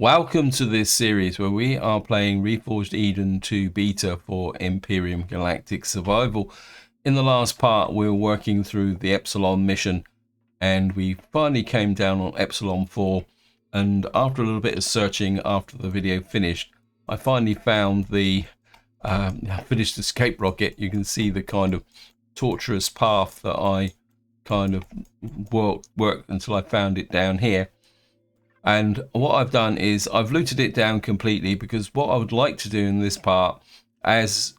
Welcome to this series where we are playing Reforged Eden 2 beta for Empyrion Galactic Survival. In the last part we were working through the Epsilon mission and we finally came down on Epsilon 4, and after a little bit of searching after the video finished, I finally found the finished escape rocket. You can see the kind of torturous path that I kind of worked until I found it down here. And what I've done is I've looted it down completely, because what I would like to do in this part, as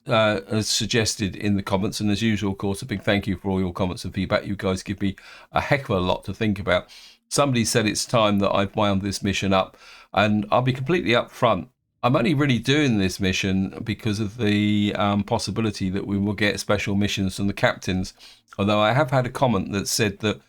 suggested in the comments, and as usual, of course, a big thank you for all your comments and feedback. You guys give me a heck of a lot to think about. Somebody said it's time that I've wound this mission up, and I'll be completely upfront. I'm only really doing this mission because of the possibility that we will get special missions from the captains. Although I have had a comment that said that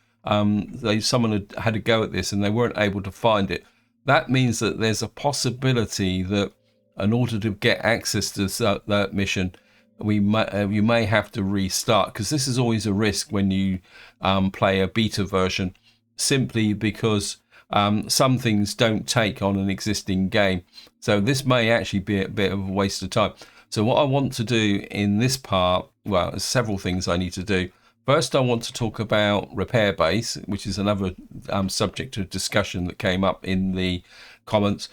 someone had a go at this and they weren't able to find it. That means that there's a possibility that in order to get access to that mission, you may have to restart, because this is always a risk when you play a beta version, simply because some things don't take on an existing game. So this may actually be a bit of a waste of time. So what I want to do in this part, well, there's several things I need to do. First, I want to talk about repair base, which is another subject of discussion that came up in the comments.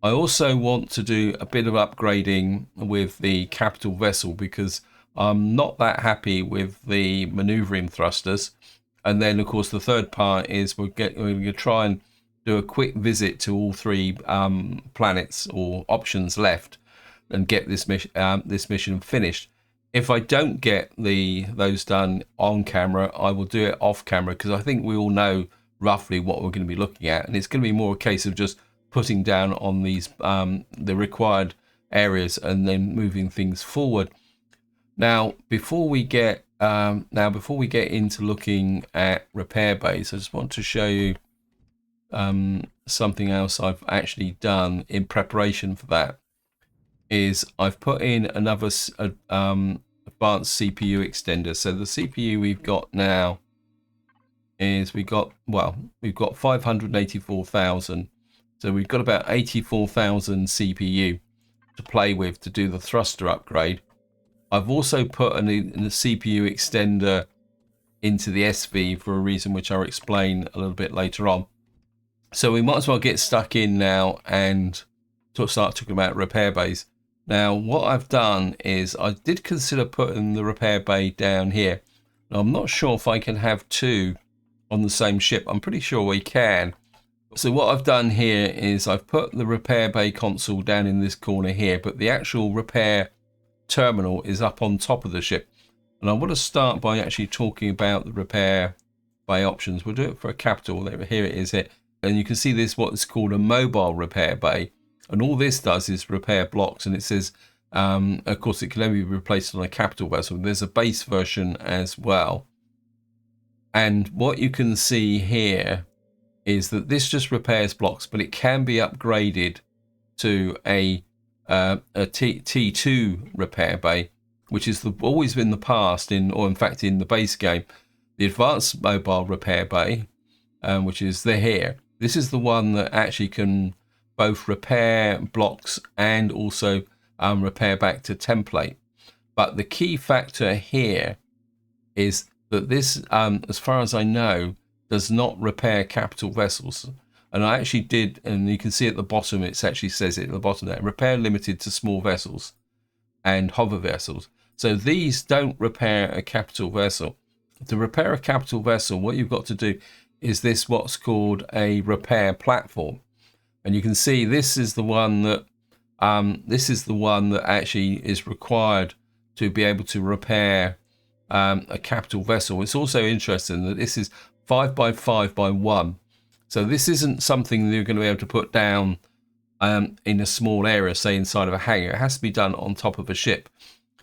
I also want to do a bit of upgrading with the capital vessel, because I'm not that happy with the maneuvering thrusters. And then, of course, the third part is we're going to try and do a quick visit to all three planets or options left and get this mission finished. If I don't get those done on camera, I will do it off camera, because I think we all know roughly what we're going to be looking at, and it's going to be more a case of just putting down on these the required areas and then moving things forward. Now, before we get into looking at repair base, I just want to show you something else I've actually done in preparation for that. Is I've put in another advanced CPU extender. So the CPU we've got now is we've got 584,000. So we've got about 84,000 CPU to play with to do the thruster upgrade. I've also put a CPU extender into the SV for a reason which I'll explain a little bit later on. So we might as well get stuck in now and start talking about repair bays. Now, what I've done is I did consider putting the repair bay down here. Now, I'm not sure if I can have two on the same ship. I'm pretty sure we can. So what I've done here is I've put the repair bay console down in this corner here, but the actual repair terminal is up on top of the ship. And I want to start by actually talking about the repair bay options. We'll do it for a capital. Here it is here. And you can see this, what is called a mobile repair bay. And all this does is repair blocks, and it says, of course, it can only be replaced on a capital vessel. There's a base version as well. And what you can see here is that this just repairs blocks, but it can be upgraded to a T2 repair bay, which has always been the past, in fact in the base game. The advanced mobile repair bay, which is here. This is the one that actually can both repair blocks and also repair back to template. But the key factor here is that this, as far as I know, does not repair capital vessels. And I actually did, and you can see at the bottom, it actually says it at the bottom there, repair limited to small vessels and hover vessels. So these don't repair a capital vessel. To repair a capital vessel, what you've got to do is what's called a repair platform. And you can see this is the one that actually is required to be able to repair a capital vessel. It's also interesting that this is 5 by 5 by 1. So this isn't something that you're going to be able to put down in a small area, say inside of a hangar. It has to be done on top of a ship.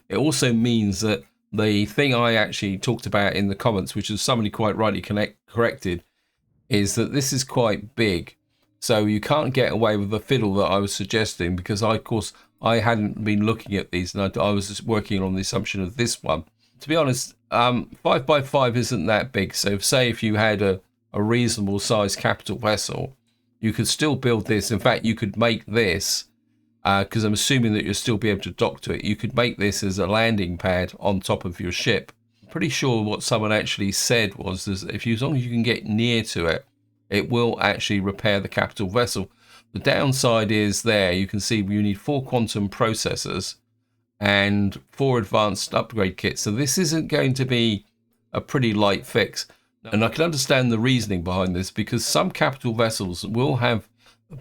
It also means that the thing I actually talked about in the comments, which is somebody quite rightly corrected, is that this is quite big. So you can't get away with the fiddle that I was suggesting, because of course I hadn't been looking at these, and I was just working on the assumption of this one. To be honest, 5 by 5 isn't that big. So say if you had a reasonable sized capital vessel, you could still build this. In fact, you could make this, because I'm assuming that you'll still be able to dock to it. You could make this as a landing pad on top of your ship. Pretty sure what someone actually said was, if you, as long as you can get near to it, it will actually repair the capital vessel. The downside is there, you can see you need 4 quantum processors and 4 advanced upgrade kits. So this isn't going to be a pretty light fix. And I can understand the reasoning behind this, because some capital vessels will have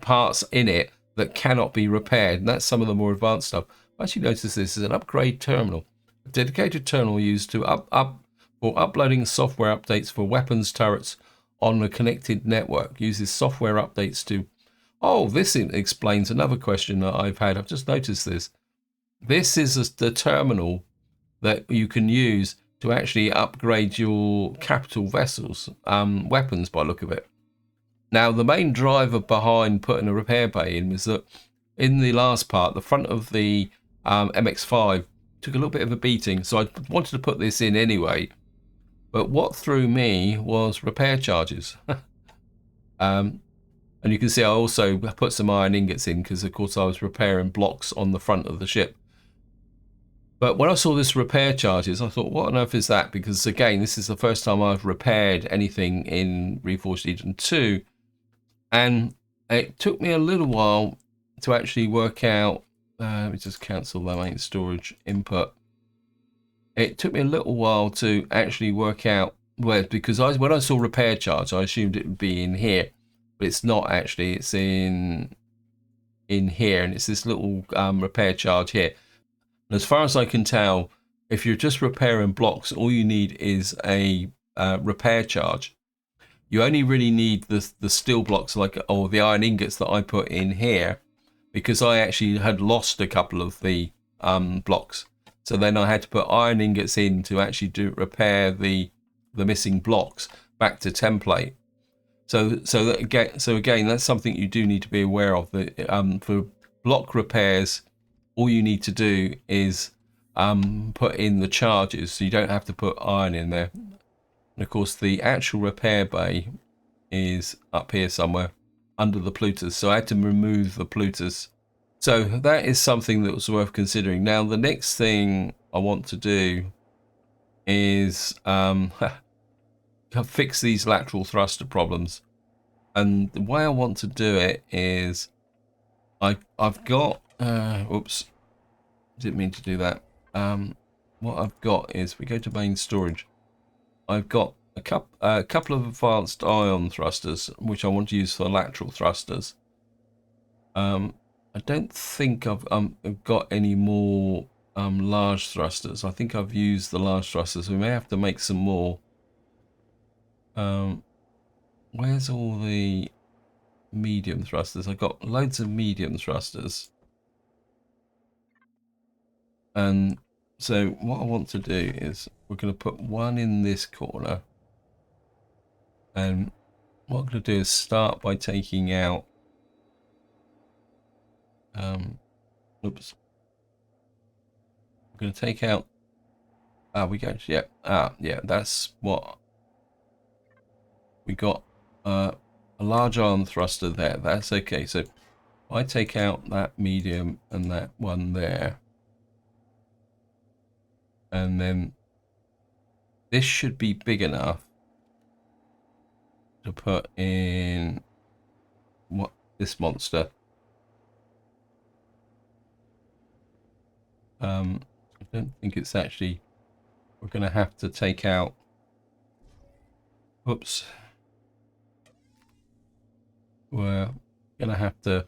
parts in it that cannot be repaired. And that's some of the more advanced stuff. Once you notice, this is an upgrade terminal. A dedicated terminal used to for uploading software updates for weapons turrets on a connected network. Uses software updates to... Oh, this explains another question that I've had. I've just noticed this. This is the terminal that you can use to actually upgrade your capital vessels, weapons by the look of it. Now, the main driver behind putting a repair bay in was that in the last part, the front of the MX-5 took a little bit of a beating, so I wanted to put this in anyway. But what threw me was repair charges. And you can see I also put some iron ingots in because, of course, I was repairing blocks on the front of the ship. But when I saw this repair charges, I thought, what on earth is that? Because, again, this is the first time I've repaired anything in Reforged Eden 2. And it took me a little while to actually work out... let me just cancel the main storage input. It took me a little while to actually work out where, because when I saw repair charge, I assumed it would be in here. But it's not actually, it's in here, and it's this little repair charge here. And as far as I can tell, if you're just repairing blocks, all you need is a repair charge. You only really need the steel blocks, or the iron ingots that I put in here, because I actually had lost a couple of the blocks. So then I had to put iron ingots in to actually repair the missing blocks back to template. So again, that's something you do need to be aware of. That for block repairs, all you need to do is put in the charges, so you don't have to put iron in there. And of course, the actual repair bay is up here somewhere under the Plutus. So I had to remove the Plutus. So that is something that was worth considering. Now, the next thing I want to do is fix these lateral thruster problems. And the way I want to do it is I've got... oops, didn't mean to do that. What I've got is, we go to main storage. I've got a couple of advanced ion thrusters, which I want to use for lateral thrusters. I don't think I've got any more large thrusters. I think I've used the large thrusters. We may have to make some more. Where's all the medium thrusters? I've got loads of medium thrusters. And so what I want to do is, we're going to put one in this corner. And what I'm going to do is start by taking out... oops. I'm going to take out... yeah, that's what... We got a large arm thruster there. That's okay. So I take out that medium and that one there. And then this should be big enough to put in this monster. I don't think it's actually... We're going to have to take out... Oops. We're going to have to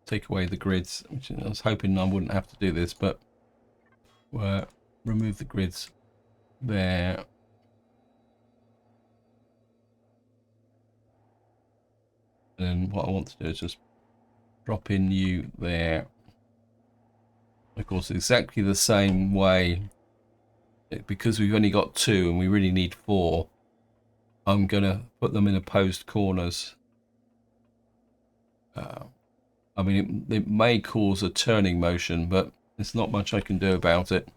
take away the grids, which I was hoping I wouldn't have to do this, but we'll remove the grids there. And then what I want to do is just drop in you there. Of course, exactly the same way, because we've only got 2 and we really need 4. I'm going to put them in opposed corners. I mean, it may cause a turning motion, but there's not much I can do about it.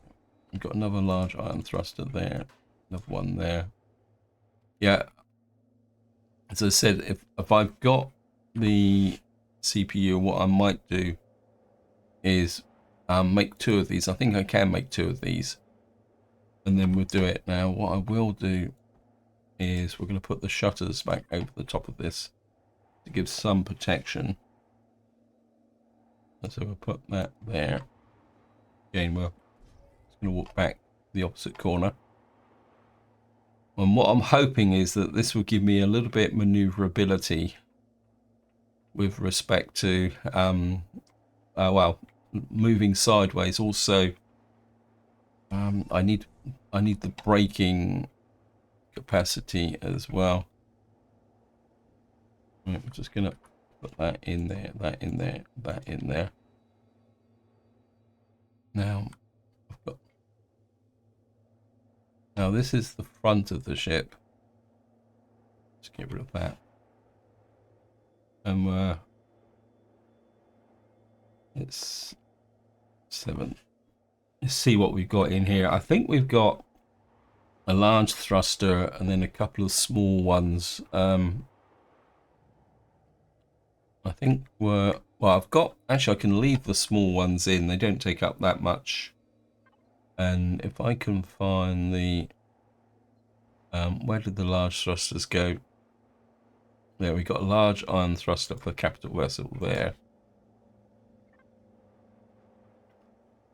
I've got another large iron thruster there, another one there. Yeah, as I said, if I've got the CPU, what I might do is make 2 of these. I think I can make 2 of these, and then we'll do it. Now what I will do is we're going to put the shutters back over the top of this to give some protection. And so we'll put that there. Again, we're just going to walk back the opposite corner. And what I'm hoping is that this will give me a little bit maneuverability with respect to, well, moving sideways. Also, I need the braking capacity as well. Right, we're just gonna put that in there, that in there, that in there. Now, now this is the front of the ship. Let's get rid of that. And it's 7. Let's see what we've got in here. I think we've got a large thruster and then a couple of small ones. I think well, I've got, actually I can leave the small ones in. They don't take up that much. And if I can find the, where did the large thrusters go? There, we got a large iron thruster for the capital vessel there.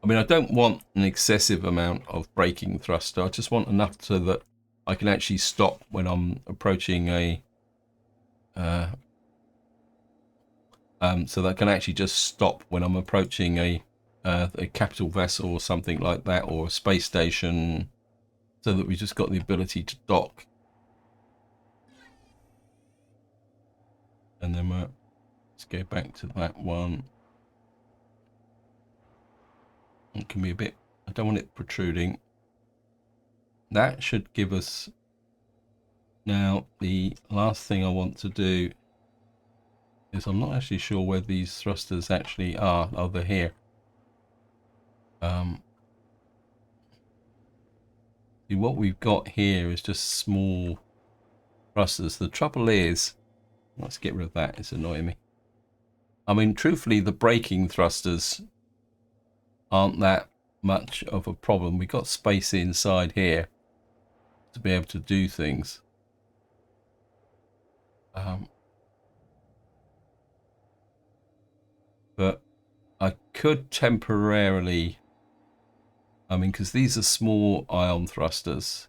I mean, I don't want an excessive amount of braking thruster. I just want enough so that I can actually stop when I'm approaching a so that I can actually just stop when I'm approaching a capital vessel or something like that, or a space station, so that we just got the ability to dock. And then let's go back to that one. It can be a bit, I don't want it protruding. That should give us, now the last thing I want to do is, I'm not actually sure where these thrusters actually are. Oh, they're here. See, what we've got here is just small thrusters. The trouble is, let's get rid of that, it's annoying me. I mean, truthfully, the braking thrusters aren't that much of a problem. We've got space inside here to be able to do things. But I could temporarily, I mean, because these are small ion thrusters.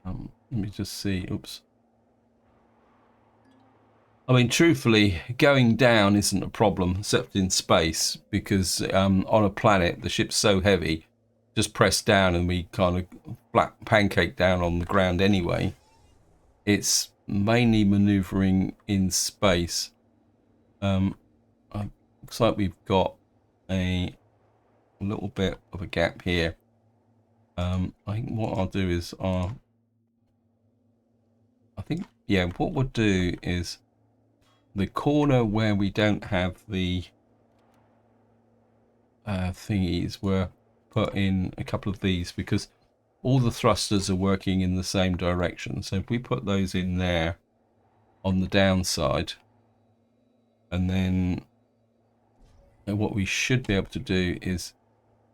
Let me just see. Oops. I mean, truthfully, going down isn't a problem, except in space, because on a planet, the ship's so heavy, just press down and we kind of flat pancake down on the ground anyway. It's mainly maneuvering in space. Looks like we've got a little bit of a gap here. I think what I'll do is I think, yeah, what we'll do is the corner where we don't have the thingies, we'll put in a couple of these, because all the thrusters are working in the same direction. So if we put those in there on the downside, and then what we should be able to do is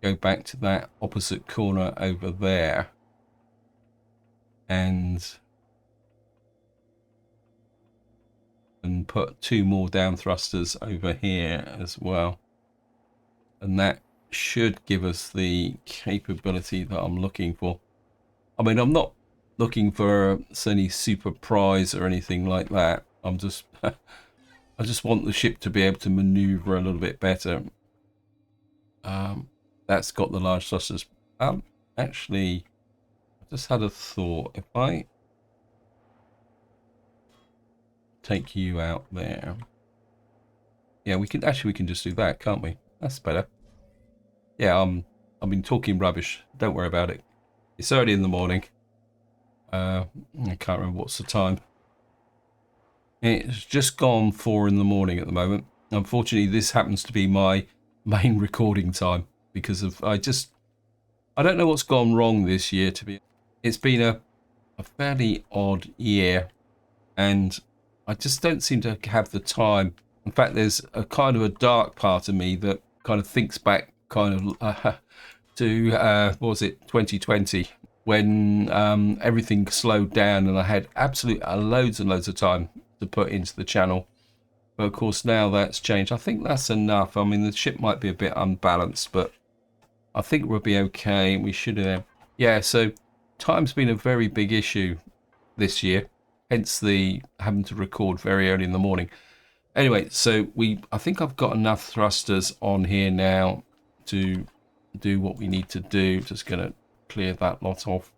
go back to that opposite corner over there and put 2 more down thrusters over here as well. And that should give us the capability that I'm looking for. I mean, I'm not looking for any super prize or anything like that. I'm just I just want the ship to be able to maneuver a little bit better. That's got the large thrusters. Actually, I just had a thought. If I take you out there, yeah, we can just do that, can't we? That's better. Yeah, I've been talking rubbish. Don't worry about it. It's early in the morning. I can't remember what's the time. It's just gone 4 in the morning at the moment. Unfortunately, this happens to be my main recording time because of I don't know what's gone wrong this year. It's been a fairly odd year, and I just don't seem to have the time. In fact, there's a kind of a dark part of me that kind of thinks back kind of to what was it, 2020, when everything slowed down and I had absolute loads and loads of time to put into the channel. But of course now that's changed. I think that's enough. I mean, the ship might be a bit unbalanced, but I think we'll be okay. We should have. Yeah, so time's been a very big issue this year, hence the having to record very early in the morning. Anyway, so I think I've got enough thrusters on here now to do what we need to do. Just gonna clear that lot off.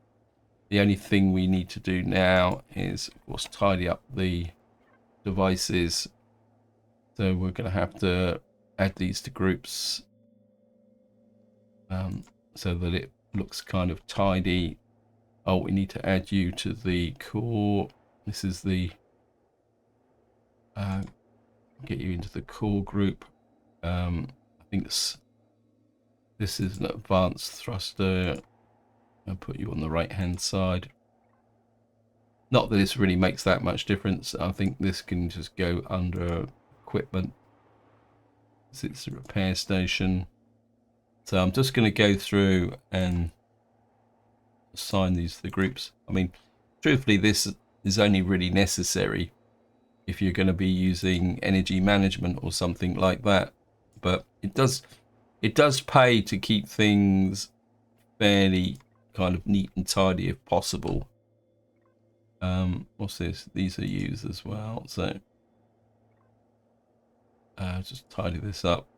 The only thing we need to do now is, of course, tidy up the devices. So we're gonna have to add these to groups so that it looks kind of tidy. Oh, we need to add you to the core. This is the get you into the core group. I think this is an advanced thruster. I'll put you on the right hand side. Not that this really makes that much difference. I think this can just go under equipment. It's a repair station. So I'm just going to go through and assign these to the groups. I mean, truthfully, this is only really necessary if you're going to be using energy management or something like that. But it does pay to keep things fairly kind of neat and tidy if possible. What's this? These are used as well. So just tidy this up.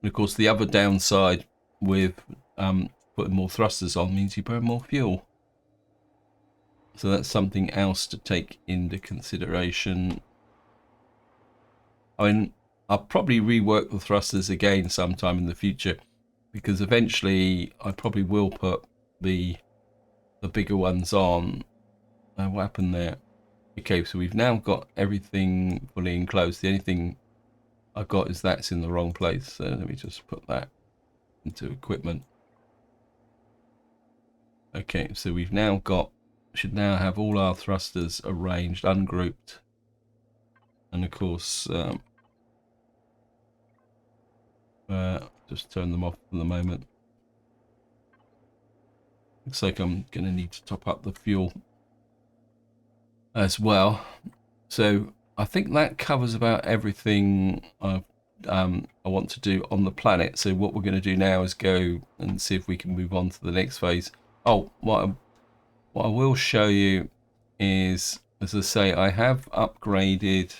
And of course, the other downside with putting more thrusters on means you burn more fuel. So that's something else to take into consideration. I mean, I'll probably rework the thrusters again sometime in the future, because eventually I probably will put the bigger ones on. What happened there? Okay, so we've now got everything fully enclosed. The only thing I've got is that's in the wrong place. So let me just put that into equipment. Okay, so we've now got, should now have all our thrusters arranged, ungrouped, and of course just turn them off for the moment. Looks like I'm going to need to top up the fuel as well. So I think that covers about everything I want to do on the planet. So what we're going to do now is go and see if we can move on to the next phase. Oh, what I will show you is, as I say, I have upgraded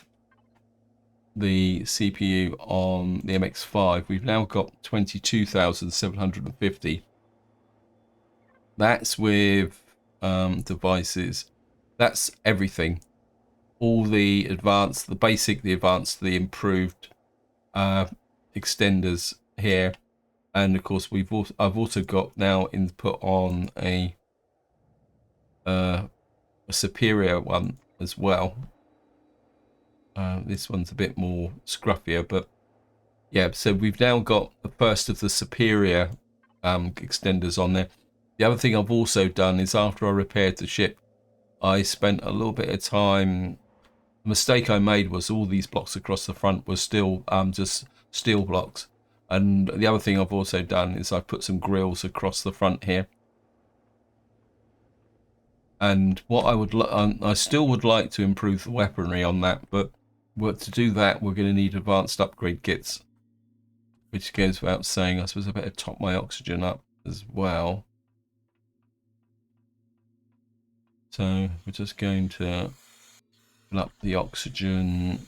the CPU on the MX5. We've now got 22,750. That's with devices. That's everything. All the advanced, the basic, the advanced, the improved extenders here. And of course, I've also got now input on a superior one as well. This one's a bit more scruffier, but yeah. So we've now got the first of the superior extenders on there. The other thing I've also done is, after I repaired the ship, I spent a little bit of time. The mistake I made was all these blocks across the front were still just steel blocks. And the other thing I've also done is I've put some grills across the front here. And what I still would like to improve the weaponry on that, but to do that we're going to need advanced upgrade kits, which goes without saying. I suppose I better top my oxygen up as well. So we're just going to fill up the oxygen,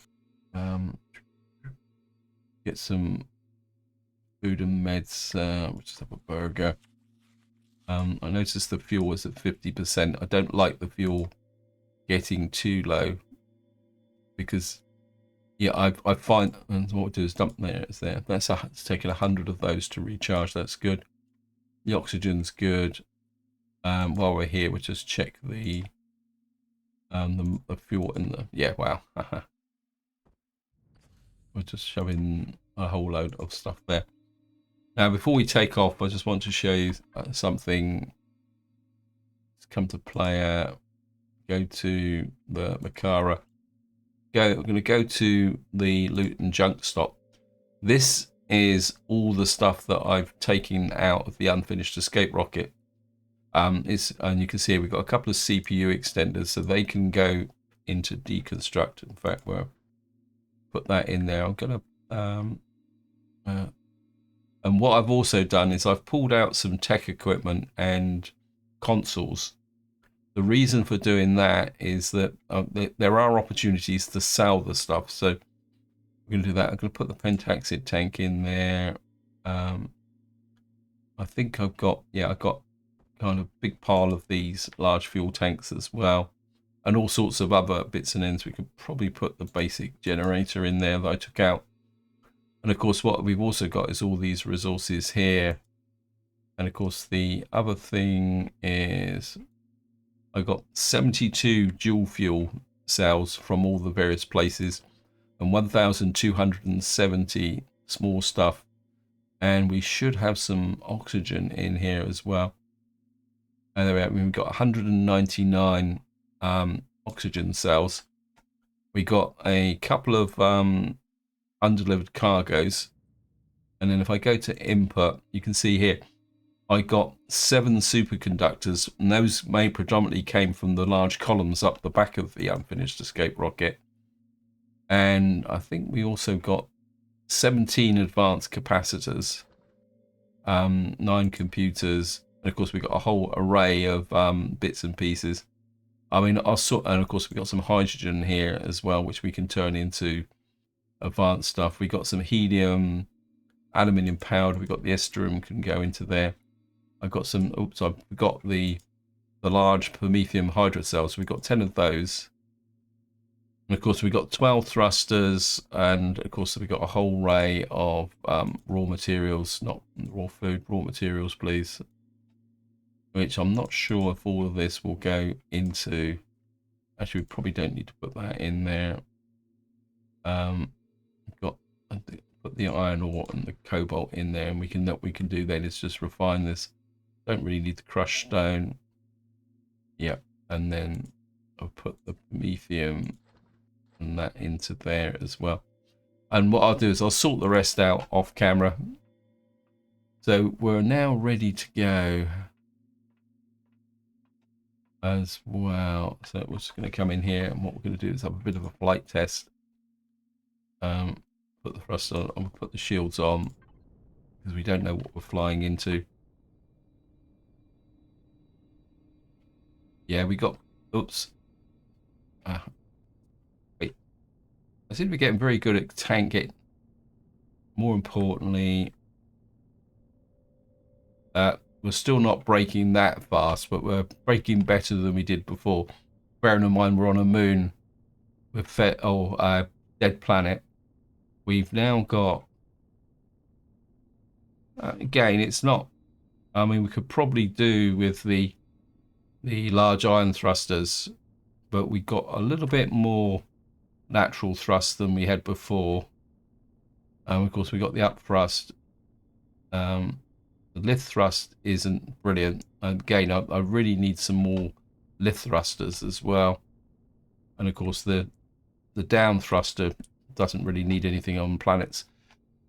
get some food and meds. We'll just have a burger. I noticed the fuel was at 50%. I don't like the fuel getting too low, because yeah, I find, and what we'll do is dump there. It's there. It's taking 100 of those to recharge. That's good. The oxygen's good. While we're here, we'll just check the fuel in the, yeah, wow. We're just shoving a whole load of stuff there. Now, before we take off, I just want to show you something that's come to play go to the Macara. We're going to go to the loot and junk stop. This is all the stuff that I've taken out of the unfinished escape rocket. And you can see we've got a couple of CPU extenders, so they can go into deconstruct. In fact, we'll put that in there. I'm going to... and what I've also done is I've pulled out some tech equipment and consoles. The reason for doing that is that there are opportunities to sell the stuff. So we're going to do that. I'm going to put the pentaxid tank in there. I think I've got kind of big pile of these large fuel tanks as well, and all sorts of other bits and ends. We could probably put the basic generator in there that I took out. And of course, what we've also got is all these resources here. And of course, the other thing is I got 72 dual fuel cells from all the various places and 1,270 small stuff. And we should have some oxygen in here as well. And there we are. We've got 199 oxygen cells. We got a couple of undelivered cargoes, and then if I go to input, you can see here I got 7 superconductors, and those predominantly came from the large columns up the back of the unfinished escape rocket. And I think we also got 17 advanced capacitors, 9 computers, and of course we got a whole array of bits and pieces. I mean, and of course we got some hydrogen here as well, which we can turn into advanced stuff. We got some helium, aluminium powered. We got the esterium can go into there. I've got some. Oops, I've got the large promethium hydrocells. We've got 10 of those. And of course, we got 12 thrusters, and of course, we got a whole array of raw materials, not raw food, raw materials, please. Which I'm not sure if all of this will go into. Actually, we probably don't need to put that in there. We've got put the iron ore and the cobalt in there, and what we can do then is just refine this. Don't really need to crush stone. Yeah, and then I'll put the promethium and that into there as well. And what I'll do is I'll sort the rest out off camera. So we're now ready to go as well. So we're just going to come in here, and what we're going to do is have a bit of a flight test. Put the thruster on, and we'll put the shields on because we don't know what we're flying into. Yeah, we got. Oops. Wait. I seem to be getting very good at tanking. More importantly, we're still not braking that fast, but we're braking better than we did before. Bearing in mind we're on a moon with dead planet. We've now got. Again, it's not. I mean, we could probably do with the large iron thrusters, but we got a little bit more natural thrust than we had before. Of course, we got the up thrust. The lift thrust isn't brilliant. Again, I really need some more lift thrusters as well. And of course, the down thruster doesn't really need anything on planets.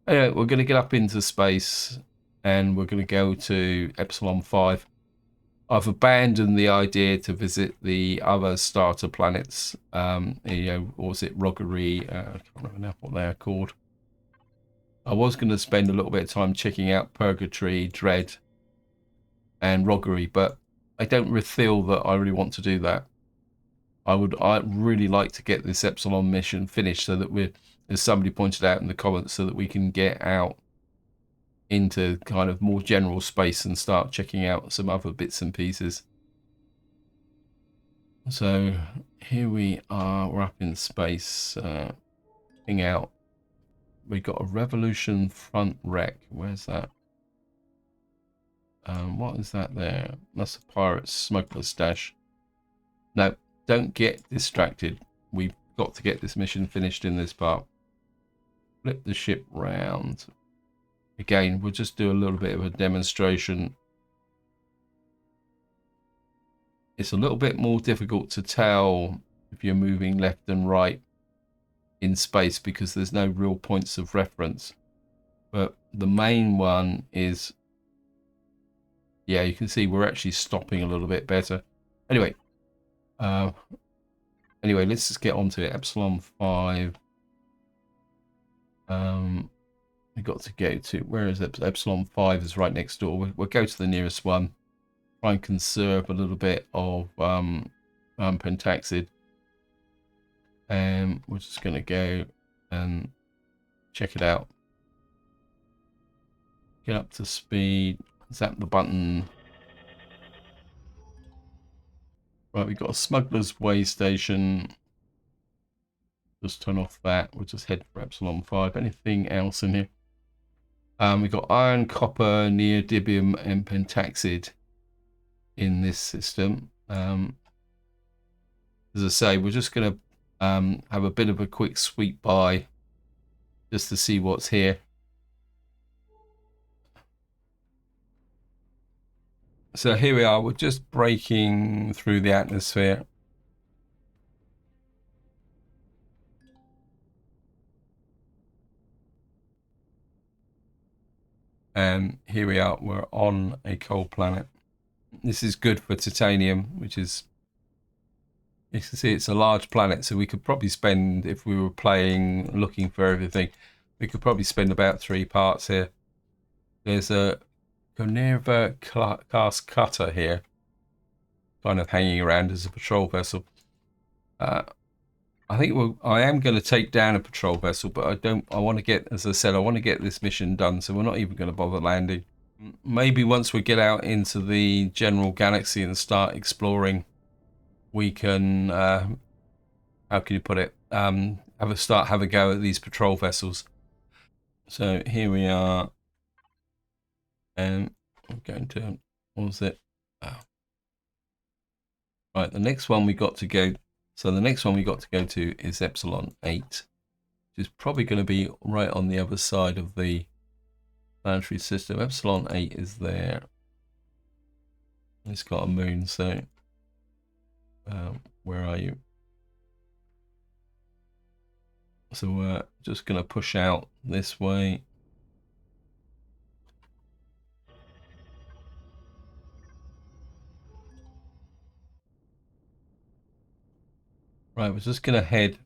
Anyway, we're going to get up into space, and we're going to go to Epsilon 5. I've abandoned the idea to visit the other starter planets. Or was it Roggery? I can't remember now what they are called. I was going to spend a little bit of time checking out Purgatory, Dread, and Roggery, but I don't feel that I really want to do that. I'd really like to get this Epsilon mission finished so that as somebody pointed out in the comments, so that we can get out into kind of more general space and start checking out some other bits and pieces. So here we are, we're up in space, looking out. We got a Revolution front wreck. Where's that? What is that there? That's a pirate's smuggler stash. No, don't get distracted. We've got to get this mission finished in this part. Flip the ship round. Again, we'll just do a little bit of a demonstration. it's a little bit more difficult to tell if you're moving left and right in space because there's no real points of reference. But the main one is, yeah, you can see we're actually stopping a little bit better. Anyway, let's just get on to it. Epsilon 5. We got to go to, where is it? Epsilon 5 is right next door. We'll go to the nearest one. Try and conserve a little bit of pentaxid. And we're just going to go and check it out. Get up to speed. Zap the button. Right, we've got a Smuggler's Way station. Just turn off that. We'll just head for Epsilon 5. Anything else in here? We've got iron, copper, neodymium, and pentaxid in this system. As I say, we're just going to have a bit of a quick sweep by just to see what's here. So here we are. We're just breaking through the atmosphere. And here we are. We're on a cold planet. This is good for titanium, which is, you can see it's a large planet, so we could probably spend, if we were playing, looking for everything, we could probably spend about 3 parts here. There's a Goneva class cutter here, kind of hanging around as a patrol vessel. I think I am going to take down a patrol vessel, but I want to get, as I said, I want to get this mission done, so we're not even going to bother landing. Maybe once we get out into the general galaxy and start exploring, we can, how can you put it, have a go at these patrol vessels. So here we are, and I'm going to, what was it? Oh. Right, the next one we got to go. So the next one we got to go to is Epsilon 8, which is probably going to be right on the other side of the planetary system. Epsilon 8 is there. It's got a moon, so where are you? So we're just going to push out this way. Right, we're just going to head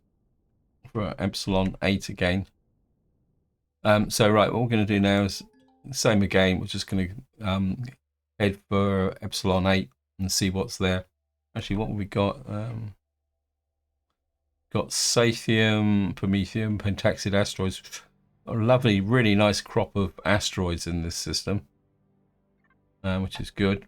for Epsilon 8 again. So right, what we're going to do now is the same again. We're just going to head for Epsilon 8 and see what's there. Actually, what have we got? Got Sathium, Promethium, Pentaxid asteroids. A lovely, really nice crop of asteroids in this system, which is good.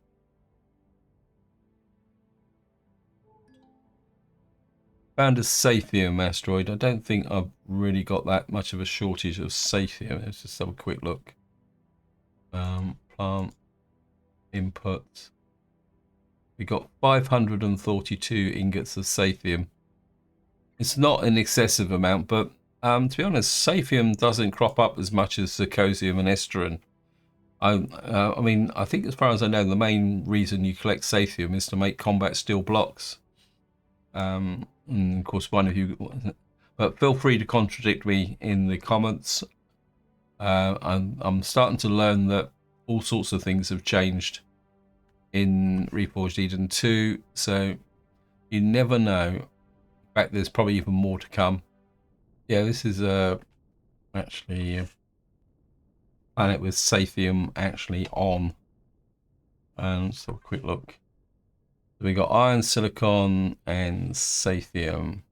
Found a Sathium asteroid. I don't think I've really got that much of a shortage of Sathium. Let's just have a quick look. Plant input. We got 542 ingots of Sathium. It's not an excessive amount, but to be honest, Sathium doesn't crop up as much as Zirconium and Estron. I mean, I think as far as I know, the main reason you collect Sathium is to make combat steel blocks. And of course, one of you, but feel free to contradict me in the comments. I'm starting to learn that all sorts of things have changed in Reforged Eden 2, so you never know. In fact, there's probably even more to come. Yeah, this is actually a planet with Sathium actually on. And let's have a quick look. We got iron, silicon, and Sathium.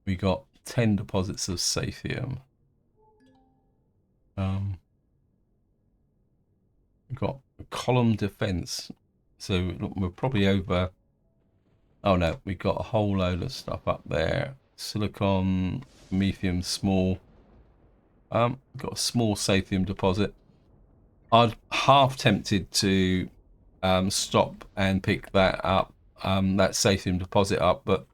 We got 10 deposits of Sathium. We got a column defense. So look, we're probably over. Oh no, we got a whole load of stuff up there. Silicon, methium, small. Got a small Sathium deposit. I'm half tempted to stop and pick that up, that Sathium deposit up, but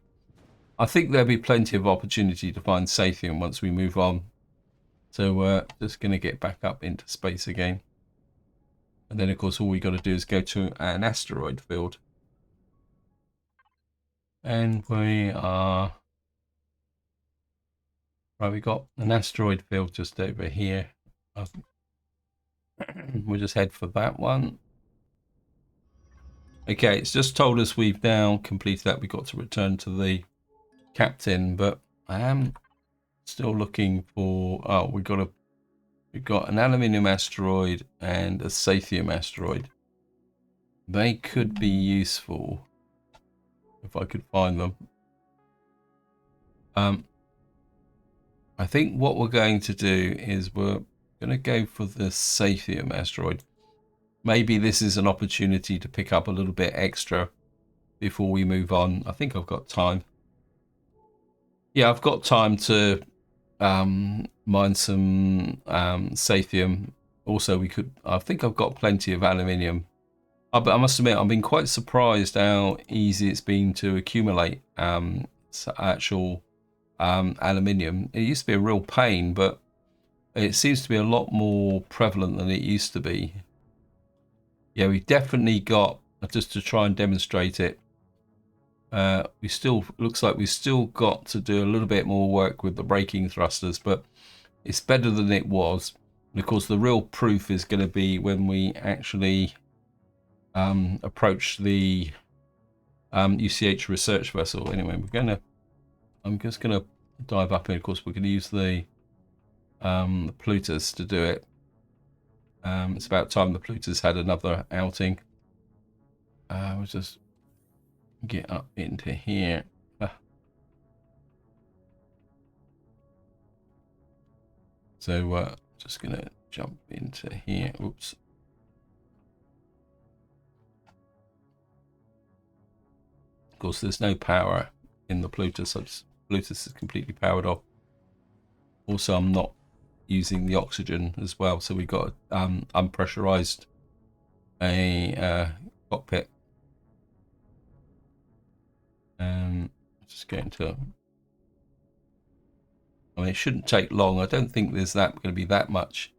I think there'll be plenty of opportunity to find Sathium once we move on. So we're just going to get back up into space again. And then, of course, all we got to do is go to an asteroid field. And we are right. We got an asteroid field just over here. We'll just head for that one. Okay, it's just told us we've now completed that. We've got to return to the captain, but I am still looking for. Oh, we've got an aluminium asteroid and a sathium asteroid. They could be useful if I could find them. I think what we're going to do is we're going to go for the sathium asteroid. Maybe this is an opportunity to pick up a little bit extra before we move on. I think I've got time. Yeah, I've got time to mine some sathium. Also, I think I've got plenty of aluminium. But I must admit, I've been quite surprised how easy it's been to accumulate actual aluminium. It used to be a real pain, but it seems to be a lot more prevalent than it used to be. Yeah, we definitely got, just to try and demonstrate it, looks like we still got to do a little bit more work with the braking thrusters, but it's better than it was. And of course, the real proof is going to be when we actually approach the UCH research vessel. Anyway, I'm just gonna dive up in. Of course, we're going to use the Plutus to do it. It's about time the Plutus had another outing. We'll just get up into here. So just gonna jump into here. Oops. Of course, there's no power in the Plutus. Plutus is completely powered off. Also, I'm not using the oxygen as well, so we've got unpressurized cockpit. Just going to. I mean, it shouldn't take long. I don't think there's going to be that much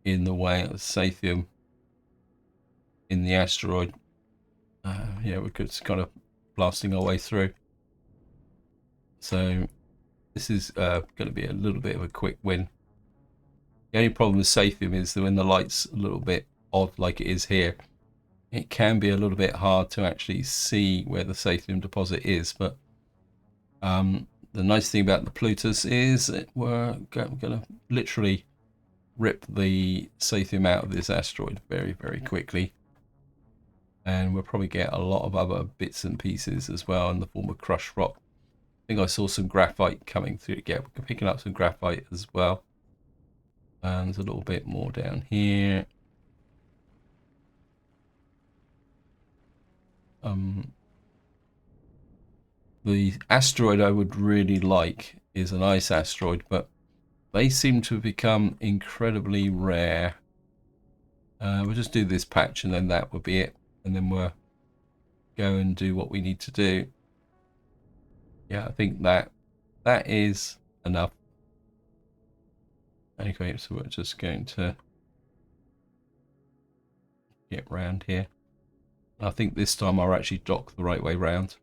in the way of sathium in the asteroid. Yeah, we're just kind of blasting our way through. So this is going to be a little bit of a quick win. The only problem with sathium is that when the light's a little bit odd, like it is here, it can be a little bit hard to actually see where the sathium deposit is. But the nice thing about the Plutus is that we're going to literally rip the sathium out of this asteroid very, very quickly. And we'll probably get a lot of other bits and pieces as well in the form of crushed rock. I think I saw some graphite coming through. Yeah, we're picking up some graphite as well. And there's a little bit more down here. The asteroid I would really like is an ice asteroid, but they seem to have become incredibly rare. We'll just do this patch and then that will be it. And then we'll go and do what we need to do. Yeah, I think that is enough. Okay, so we're just going to get round here. I think this time I'll actually dock the right way round.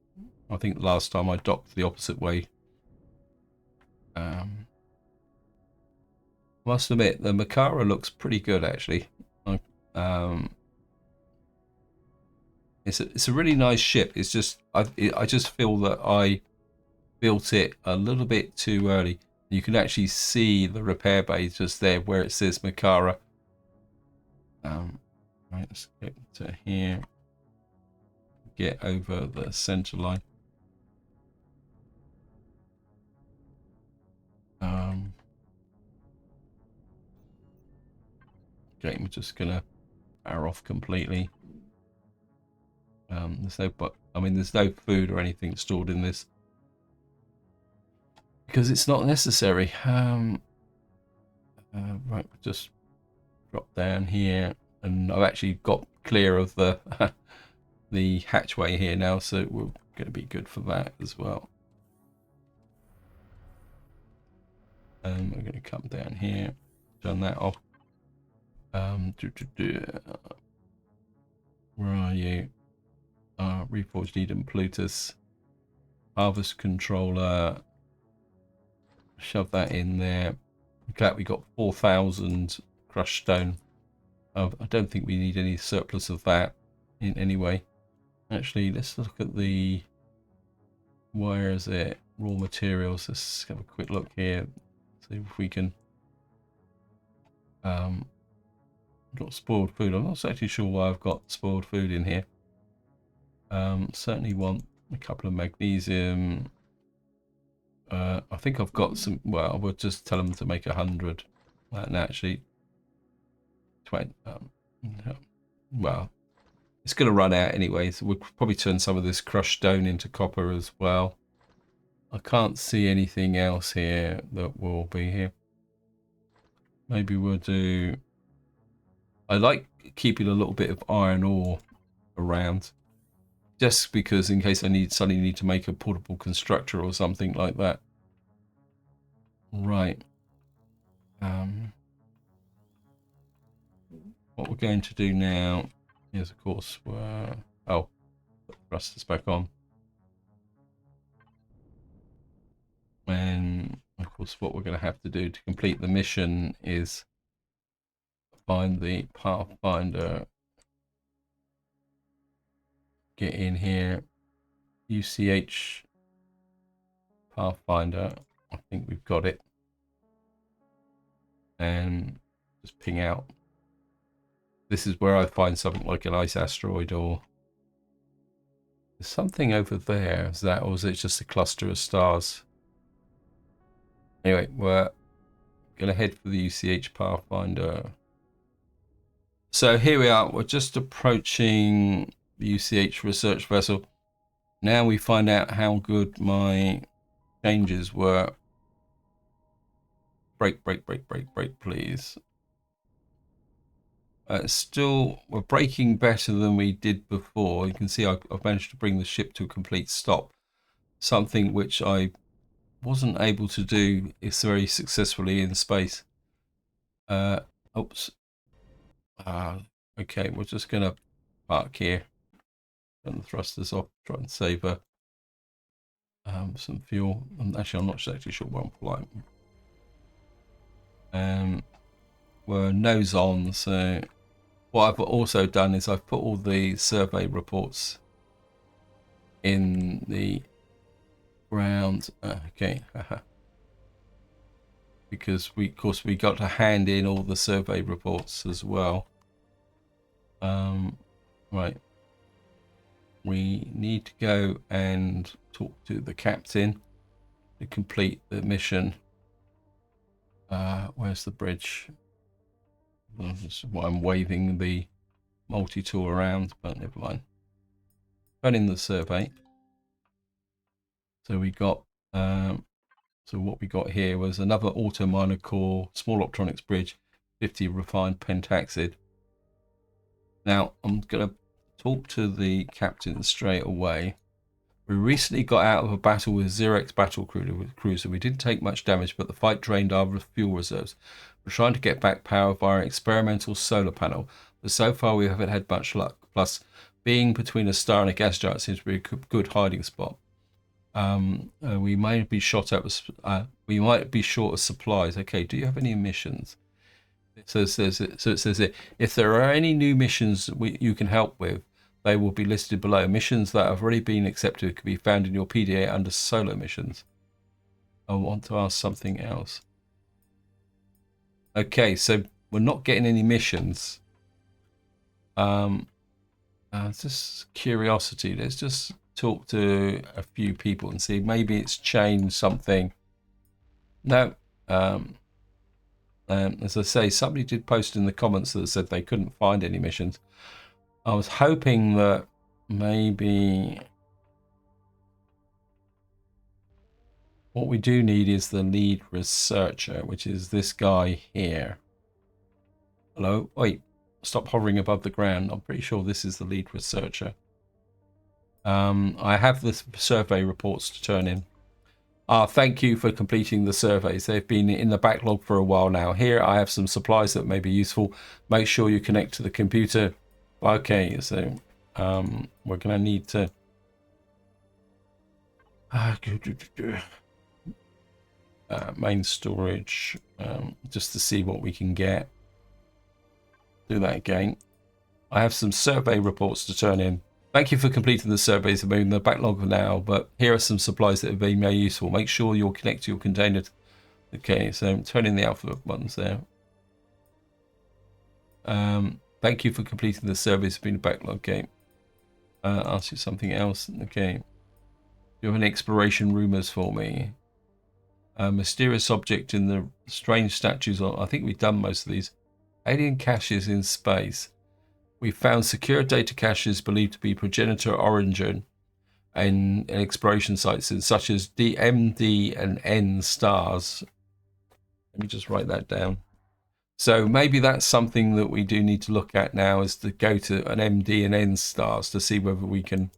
I think last time I docked the opposite way. Must admit, the Matar looks pretty good actually. It's a really nice ship. It's just I just feel that I built it a little bit too early. You can actually see the repair bay just there where it says Matar. Right, let's get to here. Get over the center line. Okay, we're just gonna fire off completely. There's no food or anything stored in this because it's not necessary. Right, just drop down here, and I've actually got clear of the the hatchway here now, so we're going to be good for that as well. And we're going to come down here, turn that off. Where are you? Reforged Eden Plutus. Harvest controller. Shove that in there. Glad we got 4,000 crushed stone. I don't think we need any surplus of that in any way. Actually, let's look at the... Where is it? Raw materials. Let's have a quick look here. See if we can... got spoiled food. I'm not actually sure why I've got spoiled food in here. Certainly want a couple of magnesium. I think I've got some. Well, I would just tell them to make 100. And actually, 20. Well, it's going to run out anyway, so we'll probably turn some of this crushed stone into copper as well. I can't see anything else here that will be here. Maybe we'll do... I like keeping a little bit of iron ore around, just because in case I suddenly need to make a portable constructor or something like that. Right. What we're going to do now is, of course, put the thrusters back on. And, of course, what we're going to have to do to complete the mission is find the Pathfinder. Get in here. UCH Pathfinder. I think we've got it. And just ping out. This is where I find something like an ice asteroid, or there's something over there. Is that, or is it just a cluster of stars? Anyway, we're going to head for the UCH Pathfinder. So here we are. We're just approaching the UCH research vessel. Now we find out how good my changes were. Break, please. Still, we're braking better than we did before. You can see I've managed to bring the ship to a complete stop. Something which I wasn't able to do is very successfully in space. Oops. Okay, we're just going to park here. Turn the thrusters off. Try and save some fuel. Actually, I'm not exactly sure where I'm flying. We're nose on, so what I've also done is I've put all the survey reports in the ground. Okay, because of course we got to hand in all the survey reports as well. Right, we need to go and talk to the captain to complete the mission. Where's the bridge? I'm waving the multi-tool around, but never mind. Running the survey. So we got, so what we got here was another auto minor core, small optronics bridge, 50 refined pentaxid. Now I'm going to talk to the captain straight away. We recently got out of a battle with Xerex battle cruiser. We didn't take much damage, but the fight drained our fuel reserves. We're trying to get back power via an experimental solar panel, but so far we haven't had much luck. Plus, being between a star and a gas giant seems to be a good hiding spot. We might be short of supplies. Okay, do you have any missions? So it says it. If there are any new missions you can help with, they will be listed below. Missions that have already been accepted can be found in your PDA under solo missions. I want to ask something else. Okay, so we're not getting any missions. It's just curiosity. Let's just talk to a few people and see. Maybe it's changed something. No. As I say, somebody did post in the comments that said they couldn't find any missions. I was hoping that maybe what we do need is the lead researcher, which is this guy here. Hello? Wait, stop hovering above the ground. I'm pretty sure this is the lead researcher. I have the survey reports to turn in. Thank you for completing the surveys. They've been in the backlog for a while now. Here I have some supplies that may be useful. Make sure you connect to the computer. Okay, so we're going to need to Main storage, just to see what we can get. Do that again. I have some survey reports to turn in. Thank you for completing the surveys. I'm in the backlog now, but here are some supplies that have been made useful. Make sure you'll connect to your container. Okay, so I'm turning the alphabet buttons there. Thank you for completing the surveys. It's been a backlog game. Ask you something else. Okay. Do you have any exploration rumors for me? A mysterious object in the strange statues. I think we've done most of these. Alien caches in space. We found secure data caches believed to be progenitor origin in exploration sites such as D, M, D, and N stars. Let me just write that down. So maybe that's something that we do need to look at now, is to go to an M, D, and N stars to see whether we can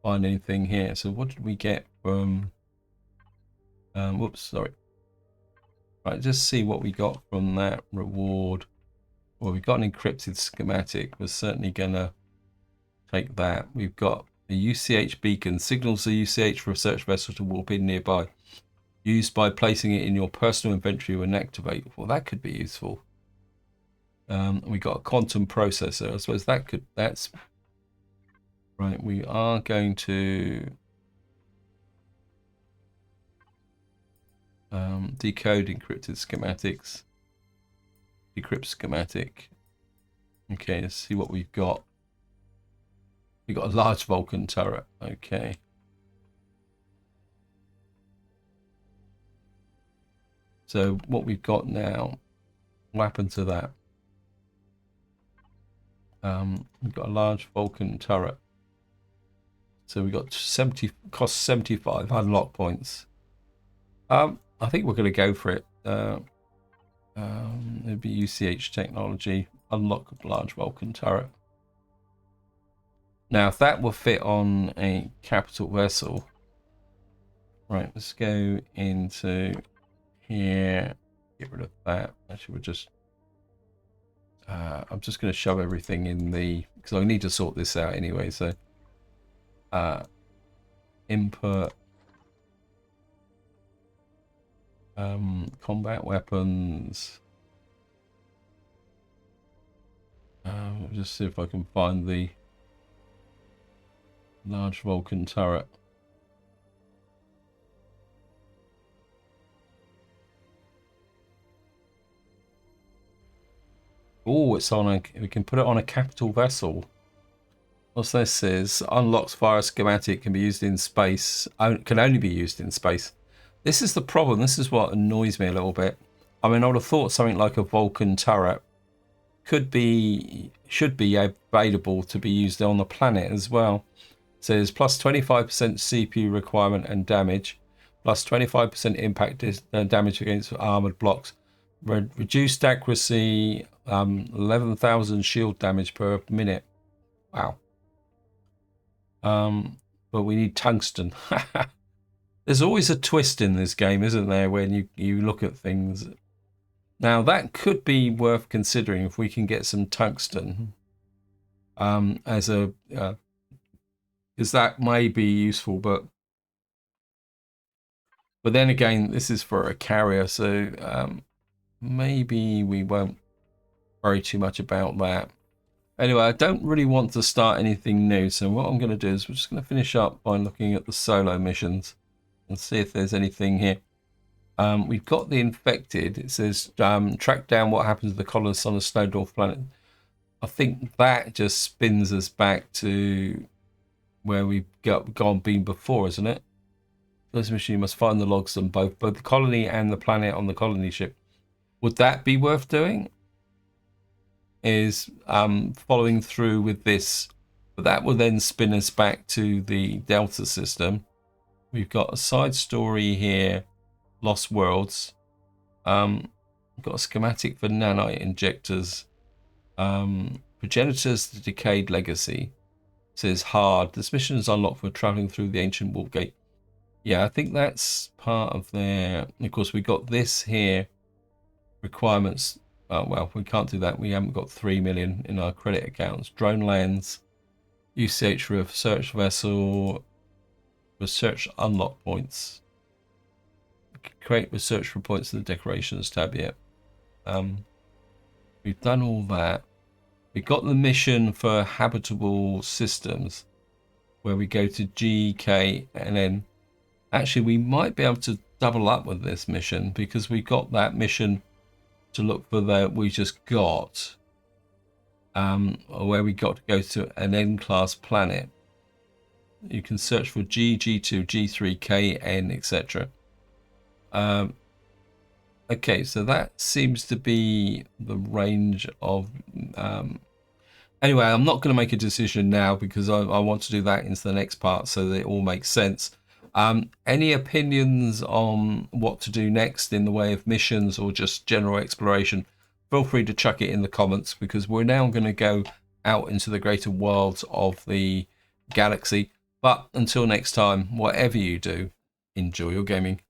find anything here. So what did we get from... whoops, sorry. Right, just see what we got from that reward. Well, we've got an encrypted schematic. We're certainly going to take that. We've got a UCH beacon. Signals the UCH research vessel to warp in nearby. Used by placing it in your personal inventory when activate. Well, that could be useful. We got a quantum processor. I suppose that could... That's... Right, we are going to... decode encrypted schematics. Decrypt schematic. Okay, let's see what we've got. We've got a large Vulcan turret. Okay. So what we've got now, what happened to that? We've got a large Vulcan turret. So we got 70, cost 75 unlock points. I think we're going to go for it. It'd be UCH technology, unlock a large Vulcan turret. Now, if that will fit on a capital vessel, right? Let's go into here. Get rid of that. Actually, we're just. I'm just going to shove everything in the, because I need to sort this out anyway. So, input. Combat weapons. Just see if I can find the large Vulcan turret. Oh, it's on a. We can put it on a capital vessel. What's this is unlocks via schematic, can be used in space. Can only be used in space. This is the problem. This is what annoys me a little bit. I mean, I would have thought something like a Vulcan turret should be available to be used on the planet as well. So there's plus 25% CPU requirement and damage, plus 25% impact damage against armored blocks, reduced accuracy, 11,000 shield damage per minute. Wow. But we need tungsten. There's always a twist in this game, isn't there, when you look at things. Now, that could be worth considering if we can get some tungsten as a... because that may be useful, but then again, this is for a carrier, so maybe we won't worry too much about that. Anyway, I don't really want to start anything new, so what I'm going to do is we're just going to finish up by looking at the solo missions and see if there's anything here. We've got the infected. It says track down what happens to the colonists on a snow dwarf planet. I think that just spins us back to where we've been before, isn't it? This mission, you must find the logs on both the colony and the planet on the colony ship. Would that be worth doing? Is following through with this, but that will then spin us back to the Delta system. We've got a side story here, Lost Worlds. We've got a schematic for nanite injectors. Progenitors, the Decayed Legacy. It says hard. This mission is unlocked for traveling through the ancient warp gate. Yeah, I think that's part of their... Of course, we got this here. Requirements. Oh, well, we can't do that. We haven't got 3 million in our credit accounts. Drone lands. UCH research vessel. Research unlock points. Create research for points in the decorations tab yet. We've done all that. We got the mission for habitable systems where we go to GK, and then actually we might be able to double up with this mission because we got that mission to look for that we just got where we got to go to an N-class planet. You can search for G, G2, G3, K, N, etc. Okay, so that seems to be the range of... Anyway, I'm not going to make a decision now because I want to do that into the next part so that it all makes sense. Any opinions on what to do next in the way of missions or just general exploration, feel free to chuck it in the comments, because we're now going to go out into the greater worlds of the galaxy. But until next time, whatever you do, enjoy your gaming.